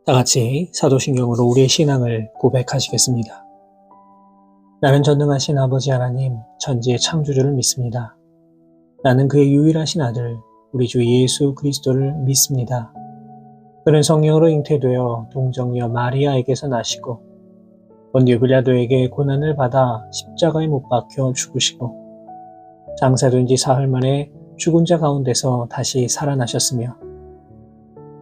다 같이 사도신경으로 우리의 신앙을 고백하시겠습니다. 나는 전능하신 아버지 하나님, 천지의 창조주를 믿습니다. 나는 그의 유일하신 아들, 우리 주 예수 그리스도를 믿습니다. 그는 성령으로 잉태되어 동정녀 마리아에게서 나시고 본디오 빌라도에게 고난을 받아 십자가에 못 박혀 죽으시고 장사된 지 사흘 만에 죽은 자 가운데서 다시 살아나셨으며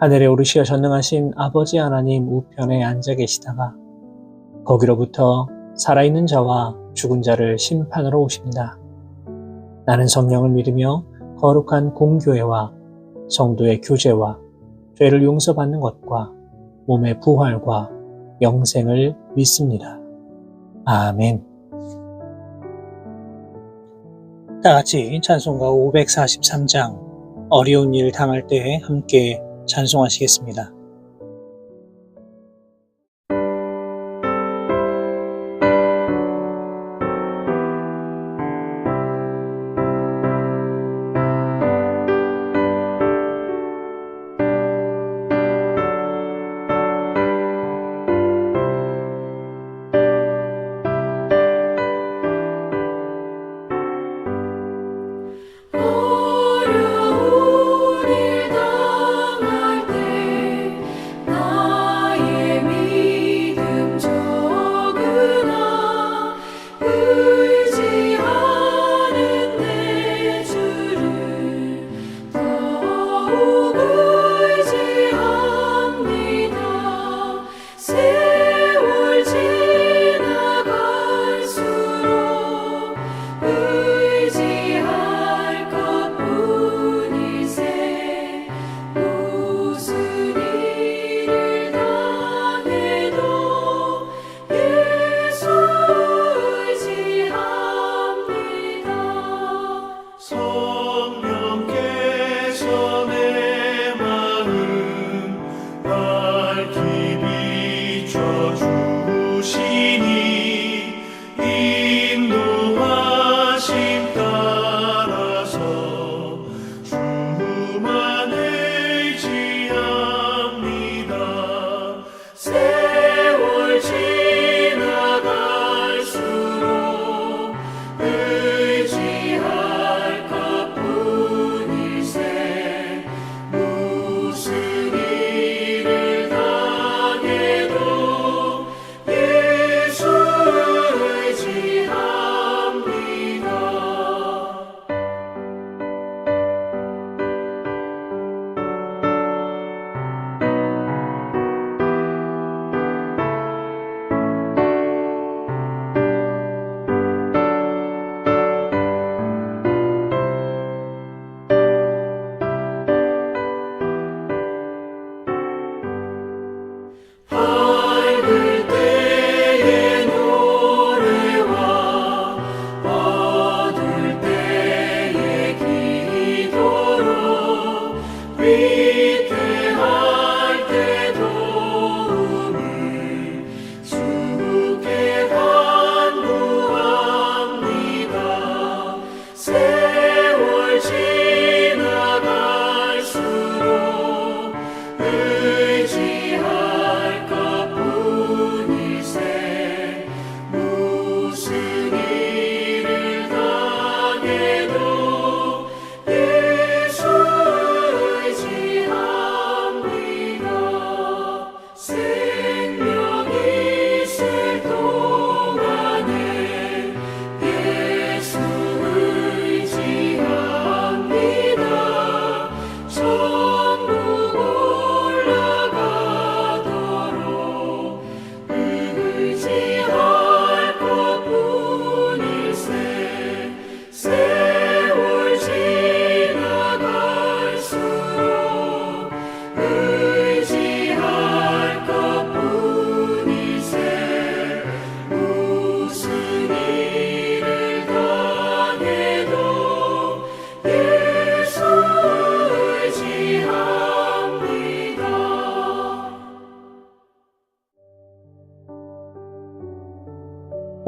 하늘에 오르시어 전능하신 아버지 하나님 우편에 앉아 계시다가 거기로부터 살아있는 자와 죽은 자를 심판하러 오십니다. 나는 성령을 믿으며 거룩한 공교회와 성도의 교제와 죄를 용서받는 것과 몸의 부활과 영생을 믿습니다. 아멘. 다 같이 찬송가 543장 어려운 일 당할 때에 함께 찬송하시겠습니다.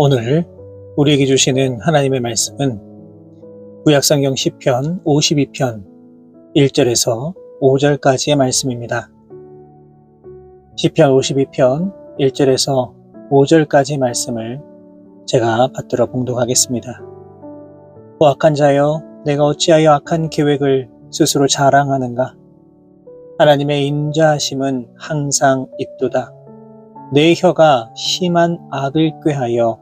오늘 우리에게 주시는 하나님의 말씀은 구약성경 시편 52편 1절에서 5절까지의 말씀입니다. 시편 52편 1절에서 5절까지 말씀을 제가 받들어 봉독하겠습니다. 오 악한 자여, 내가 어찌하여 악한 계획을 스스로 자랑하는가? 하나님의 인자하심은 항상 있도다. 내 혀가 심한 악을 꾀하여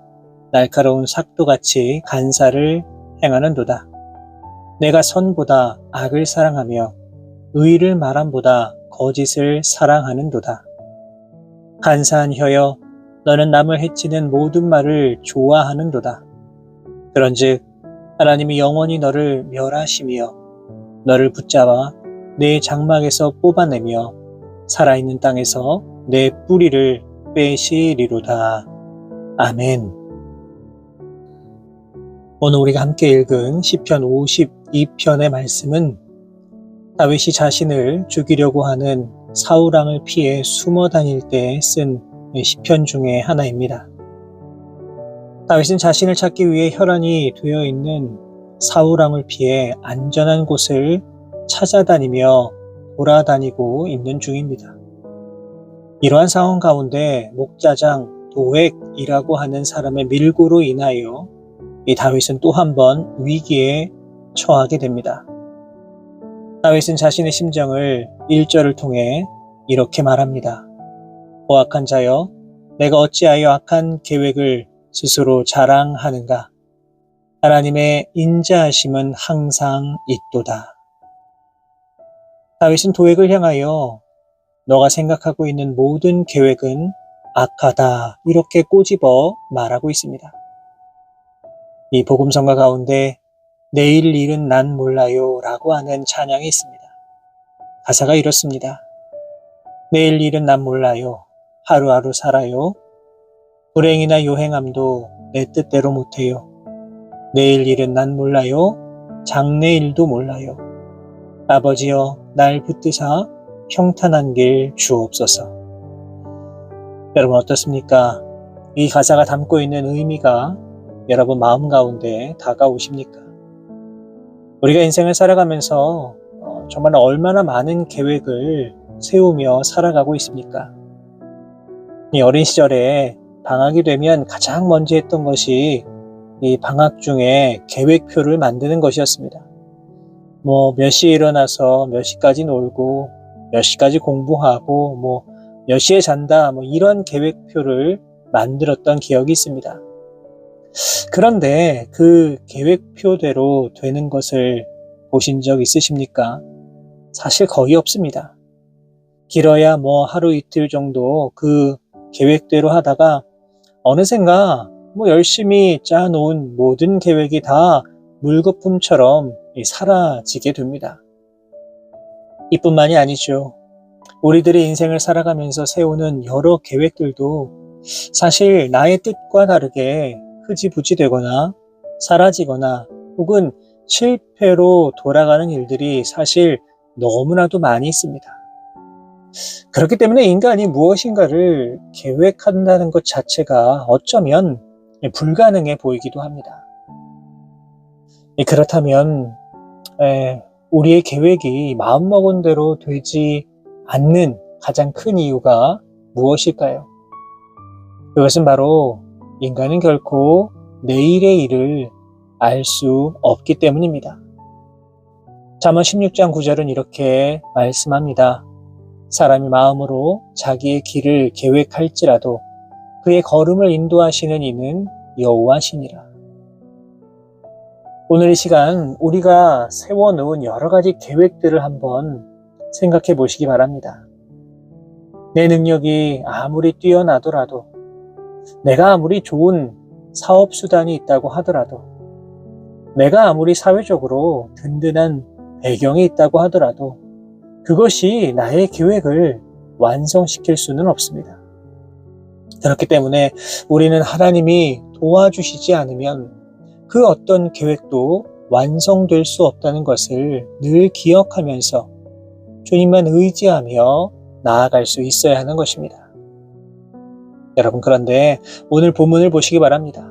날카로운 삭도같이 간사를 행하는도다. 내가 선보다 악을 사랑하며 의를 말함보다 거짓을 사랑하는도다. 간사한 혀여, 너는 남을 해치는 모든 말을 좋아하는도다. 그런즉 하나님이 영원히 너를 멸하시며 너를 붙잡아 내 장막에서 뽑아내며 살아있는 땅에서 내 뿌리를 빼시리로다. 아멘. 오늘 우리가 함께 읽은 시편 52편의 말씀은 다윗이 자신을 죽이려고 하는 사울왕을 피해 숨어 다닐 때 쓴 시편 중에 하나입니다. 다윗은 자신을 찾기 위해 혈안이 되어 있는 사울왕을 피해 안전한 곳을 찾아다니며 돌아다니고 있는 중입니다. 이러한 상황 가운데 목자장 도액이라고 하는 사람의 밀고로 인하여 이 다윗은 또 한 번 위기에 처하게 됩니다. 다윗은 자신의 심정을 1절을 통해 이렇게 말합니다. 오 악한 자여, 내가 어찌하여 악한 계획을 스스로 자랑하는가? 하나님의 인자하심은 항상 있도다. 다윗은 도액을 향하여 너가 생각하고 있는 모든 계획은 악하다, 이렇게 꼬집어 말하고 있습니다. 이 복음성가 가운데 내일 일은 난 몰라요 라고 하는 찬양이 있습니다. 가사가 이렇습니다. 내일 일은 난 몰라요. 하루하루 살아요. 불행이나 요행함도 내 뜻대로 못해요. 내일 일은 난 몰라요. 장래일도 몰라요. 아버지여, 날 붙드사 평탄한 길 주옵소서. 여러분 어떻습니까? 이 가사가 담고 있는 의미가 여러분 마음 가운데 다가오십니까? 우리가 인생을 살아가면서 정말 얼마나 많은 계획을 세우며 살아가고 있습니까? 이 어린 시절에 방학이 되면 가장 먼저 했던 것이 이 방학 중에 계획표를 만드는 것이었습니다. 몇 시에 일어나서 몇 시까지 놀고 몇 시까지 공부하고 몇 시에 잔다 이런 계획표를 만들었던 기억이 있습니다. 그런데 그 계획표대로 되는 것을 보신 적 있으십니까? 사실 거의 없습니다. 길어야 하루 이틀 정도 그 계획대로 하다가 어느샌가 열심히 짜놓은 모든 계획이 다 물거품처럼 사라지게 됩니다. 이뿐만이 아니죠. 우리들의 인생을 살아가면서 세우는 여러 계획들도 사실 나의 뜻과 다르게 흐지부지 되거나 사라지거나 혹은 실패로 돌아가는 일들이 사실 너무나도 많이 있습니다. 그렇기 때문에 인간이 무엇인가를 계획한다는 것 자체가 어쩌면 불가능해 보이기도 합니다. 그렇다면 우리의 계획이 마음먹은 대로 되지 않는 가장 큰 이유가 무엇일까요? 그것은 바로 인간은 결코 내일의 일을 알 수 없기 때문입니다. 잠언 16장 9절은 이렇게 말씀합니다. 사람이 마음으로 자기의 길을 계획할지라도 그의 걸음을 인도하시는 이는 여호와시니라. 오늘 이 시간 우리가 세워놓은 여러 가지 계획들을 한번 생각해 보시기 바랍니다. 내 능력이 아무리 뛰어나더라도, 내가 아무리 좋은 사업수단이 있다고 하더라도, 내가 아무리 사회적으로 든든한 배경이 있다고 하더라도 그것이 나의 계획을 완성시킬 수는 없습니다. 그렇기 때문에 우리는 하나님이 도와주시지 않으면 그 어떤 계획도 완성될 수 없다는 것을 늘 기억하면서 주님만 의지하며 나아갈 수 있어야 하는 것입니다. 여러분, 그런데 오늘 본문을 보시기 바랍니다.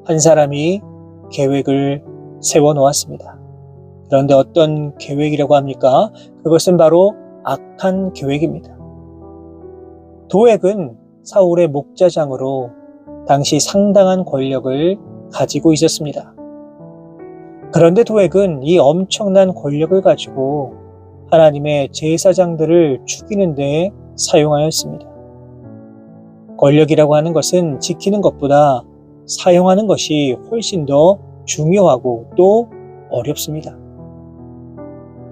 한 사람이 계획을 세워놓았습니다. 그런데 어떤 계획이라고 합니까? 그것은 바로 악한 계획입니다. 도액은 사울의 목자장으로 당시 상당한 권력을 가지고 있었습니다. 그런데 도액은 이 엄청난 권력을 가지고 하나님의 제사장들을 죽이는 데 사용하였습니다. 권력이라고 하는 것은 지키는 것보다 사용하는 것이 훨씬 더 중요하고 또 어렵습니다.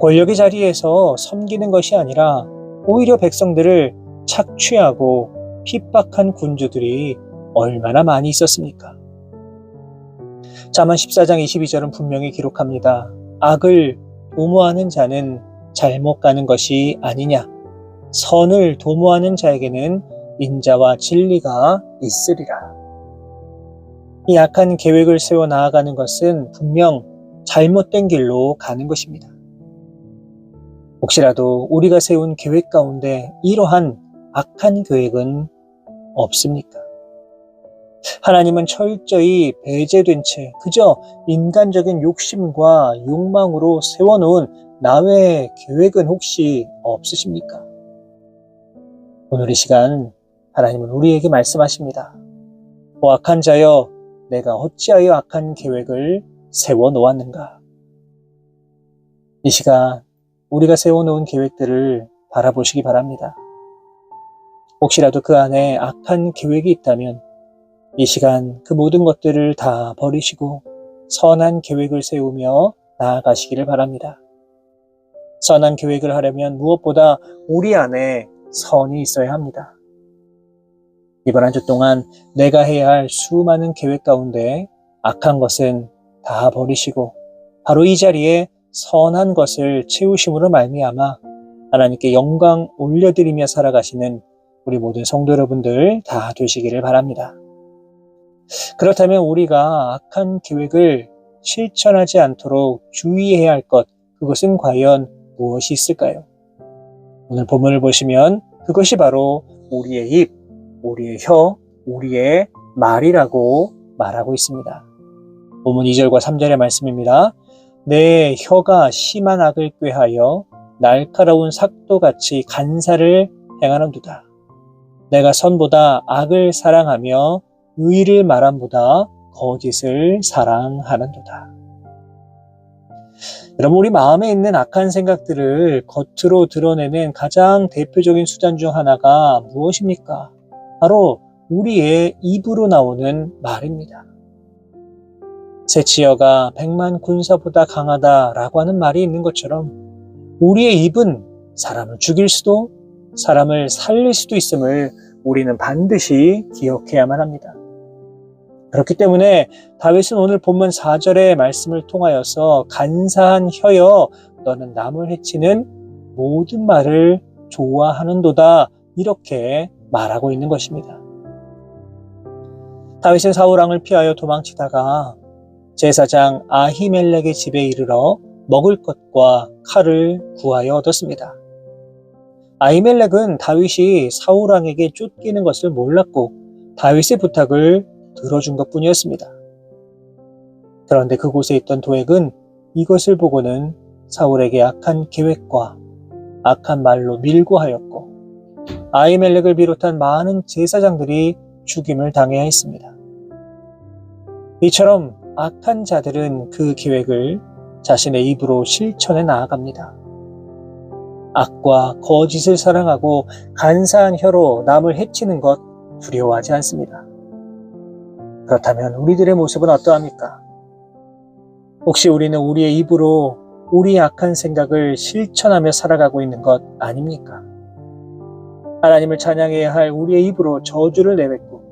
권력의 자리에서 섬기는 것이 아니라 오히려 백성들을 착취하고 핍박한 군주들이 얼마나 많이 있었습니까? 잠언 14장 22절은 분명히 기록합니다. 악을 도모하는 자는 잘못 가는 것이 아니냐. 선을 도모하는 자에게는 인자와 진리가 있으리라. 이 악한 계획을 세워 나아가는 것은 분명 잘못된 길로 가는 것입니다. 혹시라도 우리가 세운 계획 가운데 이러한 악한 계획은 없습니까? 하나님은 철저히 배제된 채 그저 인간적인 욕심과 욕망으로 세워놓은 나외의 계획은 혹시 없으십니까? 오늘 이 시간 하나님은 우리에게 말씀하십니다. 오 악한 자여, 내가 어찌하여 악한 계획을 세워놓았는가? 이 시간 우리가 세워놓은 계획들을 바라보시기 바랍니다. 혹시라도 그 안에 악한 계획이 있다면 이 시간 그 모든 것들을 다 버리시고 선한 계획을 세우며 나아가시기를 바랍니다. 선한 계획을 하려면 무엇보다 우리 안에 선이 있어야 합니다. 이번 한 주 동안 내가 해야 할 수많은 계획 가운데 악한 것은 다 버리시고 바로 이 자리에 선한 것을 채우심으로 말미암아 하나님께 영광 올려드리며 살아가시는 우리 모든 성도 여러분들 다 되시기를 바랍니다. 그렇다면 우리가 악한 계획을 실천하지 않도록 주의해야 할 것, 그것은 과연 무엇이 있을까요? 오늘 본문을 보시면 그것이 바로 우리의 입, 우리의 혀, 우리의 말이라고 말하고 있습니다. 본문 2절과 3절의 말씀입니다. 내 혀가 심한 악을 꾀하여 날카로운 삭도같이 간사를 행하는도다. 내가 선보다 악을 사랑하며 의를 말함보다 거짓을 사랑하는도다. 여러분, 우리 마음에 있는 악한 생각들을 겉으로 드러내는 가장 대표적인 수단 중 하나가 무엇입니까? 바로 우리의 입으로 나오는 말입니다. 새치어가 100만 군사보다 강하다라고 하는 말이 있는 것처럼 우리의 입은 사람을 죽일 수도 사람을 살릴 수도 있음을 우리는 반드시 기억해야만 합니다. 그렇기 때문에 다윗은 오늘 본문 4절의 말씀을 통하여서 간사한 혀여 너는 남을 해치는 모든 말을 좋아하는도다 이렇게 말하고 있는 것입니다. 다윗은 사울 왕을 피하여 도망치다가 제사장 아히멜렉의 집에 이르러 먹을 것과 칼을 구하여 얻었습니다. 아히멜렉은 다윗이 사울 왕에게 쫓기는 것을 몰랐고 다윗의 부탁을 들어준 것뿐이었습니다. 그런데 그곳에 있던 도액은 이것을 보고는 사울에게 악한 계획과 악한 말로 밀고 하였고 아히멜렉을 비롯한 많은 제사장들이 죽임을 당해야 했습니다. 이처럼 악한 자들은 그 계획을 자신의 입으로 실천해 나아갑니다. 악과 거짓을 사랑하고 간사한 혀로 남을 해치는 것 두려워하지 않습니다. 그렇다면 우리들의 모습은 어떠합니까? 혹시 우리는 우리의 입으로 우리의 악한 생각을 실천하며 살아가고 있는 것 아닙니까? 하나님을 찬양해야 할 우리의 입으로 저주를 내뱉고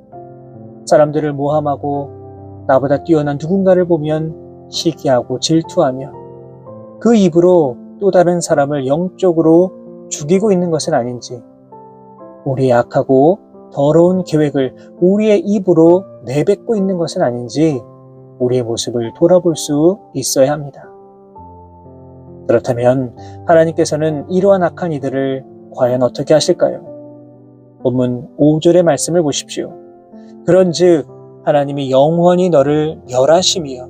사람들을 모함하고 나보다 뛰어난 누군가를 보면 시기하고 질투하며 그 입으로 또 다른 사람을 영적으로 죽이고 있는 것은 아닌지 우리의 악하고 더러운 계획을 우리의 입으로 내뱉고 있는 것은 아닌지 우리의 모습을 돌아볼 수 있어야 합니다. 그렇다면 하나님께서는 이러한 악한 이들을 과연 어떻게 하실까요? 본문 5절의 말씀을 보십시오. 그런즉 하나님이 영원히 너를 멸하시며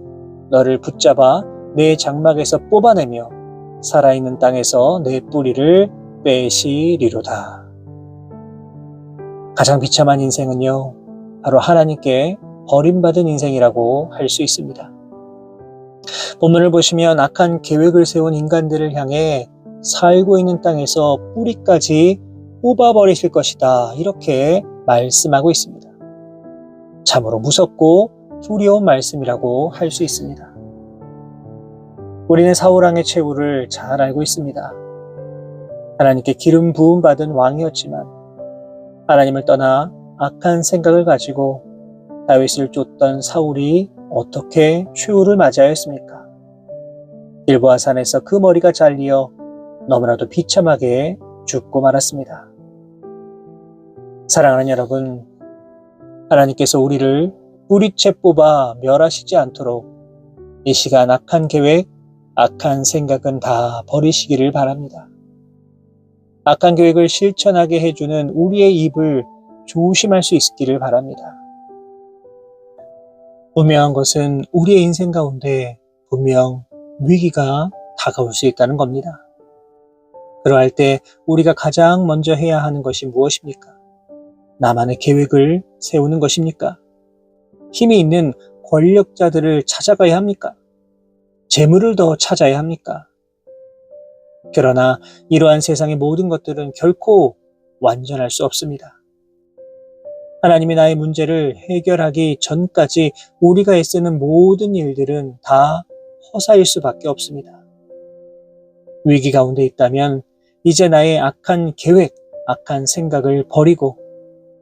너를 붙잡아 내 장막에서 뽑아내며 살아있는 땅에서 내 뿌리를 빼시리로다. 가장 비참한 인생은요, 바로 하나님께 버림받은 인생이라고 할 수 있습니다. 본문을 보시면 악한 계획을 세운 인간들을 향해 살고 있는 땅에서 뿌리까지 뽑아버리실 것이다, 이렇게 말씀하고 있습니다. 참으로 무섭고 두려운 말씀이라고 할 수 있습니다. 우리는 사울왕의 최후를 잘 알고 있습니다. 하나님께 기름 부음 받은 왕이었지만 하나님을 떠나 악한 생각을 가지고 다윗을 쫓던 사울이 어떻게 최후를 맞이하였습니까? 길보아 산에서 그 머리가 잘리어 너무나도 비참하게 죽고 말았습니다. 사랑하는 여러분, 하나님께서 우리를 뿌리채 뽑아 멸하시지 않도록 이 시간 악한 계획, 악한 생각은 다 버리시기를 바랍니다. 악한 계획을 실천하게 해주는 우리의 입을 조심할 수 있기를 바랍니다. 분명한 것은 우리의 인생 가운데 분명 위기가 다가올 수 있다는 겁니다. 그러할 때 우리가 가장 먼저 해야 하는 것이 무엇입니까? 나만의 계획을 세우는 것입니까? 힘이 있는 권력자들을 찾아가야 합니까? 재물을 더 찾아야 합니까? 그러나 이러한 세상의 모든 것들은 결코 완전할 수 없습니다. 하나님이 나의 문제를 해결하기 전까지 우리가 애쓰는 모든 일들은 다 허사일 수밖에 없습니다. 위기 가운데 있다면 이제 나의 악한 계획, 악한 생각을 버리고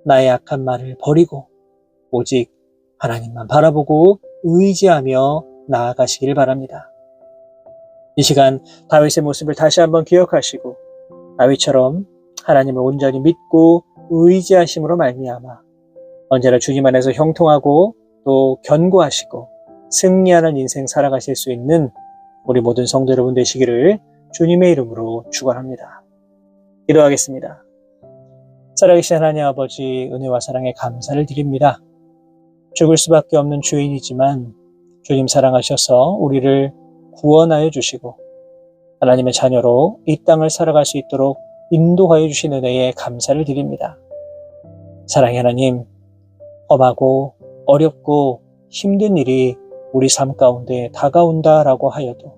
나의 악한 말을 버리고 오직 하나님만 바라보고 의지하며 나아가시길 바랍니다. 이 시간 다윗의 모습을 다시 한번 기억하시고 다윗처럼 하나님을 온전히 믿고 의지하심으로 말미암아 언제나 주님 안에서 형통하고 또 견고하시고 승리하는 인생 살아가실 수 있는 우리 모든 성도 여러분 되시기를 주님의 이름으로 축원합니다. 기도하겠습니다. 살아계신 하나님 아버지, 은혜와 사랑에 감사를 드립니다. 죽을 수밖에 없는 죄인이지만 주님 사랑하셔서 우리를 구원하여 주시고 하나님의 자녀로 이 땅을 살아갈 수 있도록 인도하여 주신 은혜에 감사를 드립니다. 사랑의 하나님, 험하고 어렵고 힘든 일이 우리 삶 가운데 다가온다라고 하여도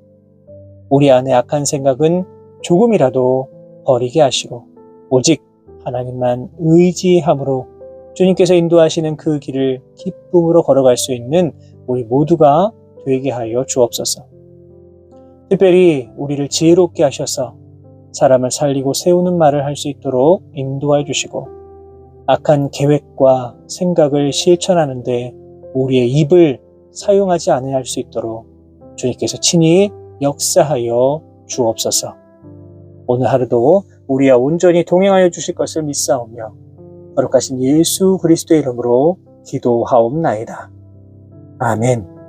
우리 안에 악한 생각은 조금이라도 버리게 하시고 오직 하나님만 의지함으로 주님께서 인도하시는 그 길을 기쁨으로 걸어갈 수 있는 우리 모두가 되게 하여 주옵소서. 특별히 우리를 지혜롭게 하셔서 사람을 살리고 세우는 말을 할 수 있도록 인도하여 주시고 악한 계획과 생각을 실천하는 데 우리의 입을 사용하지 않아야 할 수 있도록 주님께서 친히 역사하여 주옵소서. 오늘 하루도 우리와 온전히 동행하여 주실 것을 믿사오며 거룩하신 예수 그리스도의 이름으로 기도하옵나이다. 아멘.